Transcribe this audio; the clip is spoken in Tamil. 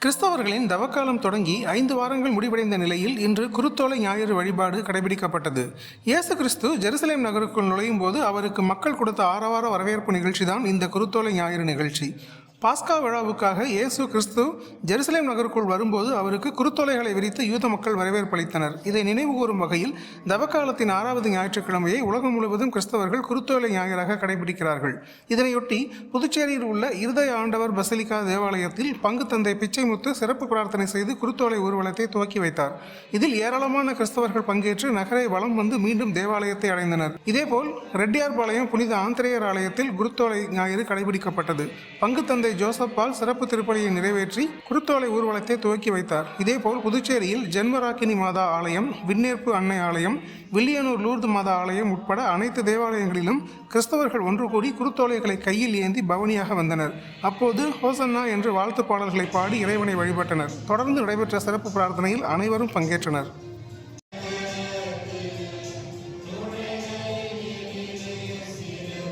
கிறிஸ்தவர்களின் தவக்காலம் தொடங்கி 5 வாரங்கள் முடிவடைந்த நிலையில் இன்று குருத்தோலை ஞாயிறு வழிபாடு கடைபிடிக்கப்பட்டது. இயேசு கிறிஸ்து ஜெருசலேம் நகருக்குள் நுழையும் போது அவருக்கு மக்கள் கொடுத்த ஆரவார வரவேற்பு நிகழ்ச்சிதான் இந்த குருத்தோலை ஞாயிறு நிகழ்ச்சி. பாஸ்கா விழாவுக்காக இயேசு கிறிஸ்து ஜெருசலேம் நகருக்குள் வரும்போது அவருக்கு குருத்தோலைகளை விரித்து யூத மக்கள் வரவேற்பளித்தனர். இதை நினைவுகூரும் வகையில் தவக்காலத்தின் 6வது ஞாயிற்றுக்கிழமையை உலகம் முழுவதும் கிறிஸ்தவர்கள் குருத்தோலை ஞாயிறாக கடைபிடிக்கிறார்கள். இதனையொட்டி புதுச்சேரியில் உள்ள இருதய ஆண்டவர் பசிலிக்கா தேவாலயத்தில் பங்கு தந்தை பிச்சைமுத்து சிறப்பு பிரார்த்தனை செய்து குருத்தோலை ஊர்வலத்தை துவக்கி வைத்தார். இதில் ஏராளமான கிறிஸ்தவர்கள் பங்கேற்று நகரை வலம் வந்து மீண்டும் தேவாலயத்தை அடைந்தனர். இதேபோல் ரெட்டியார்பாளையம் புனித ஆந்திரேயர் ஆலயத்தில் குருத்தோலை ஞாயிறு கடைபிடிக்கப்பட்டது. பங்கு தந்தை ஜோசப் பால் சிறப்பு திருப்பலியை நிறைவேற்றி குருத்தோலை ஊர்வலத்தை துவக்கி வைத்தார். இதேபோல் புதுச்சேரியில் ஜென்மராக்கினி மாதா ஆலயம், விண்ணேற்பு அன்னை ஆலயம், வில்லியனூர் லூர்து மாதா ஆலயம் உட்பட அனைத்து தேவாலயங்களிலும் கிறிஸ்தவர்கள் ஒன்று கூடி குருத்தோலைகளை கையில் ஏந்தி பவனியாக வந்தனர். அப்போது ஹோசன்னா என்று வாழ்த்து பாடல்களை பாடி இறைவனை வழிபட்டனர். தொடர்ந்து நடைபெற்ற சிறப்பு பிரார்த்தனையில் அனைவரும் பங்கேற்றனர்.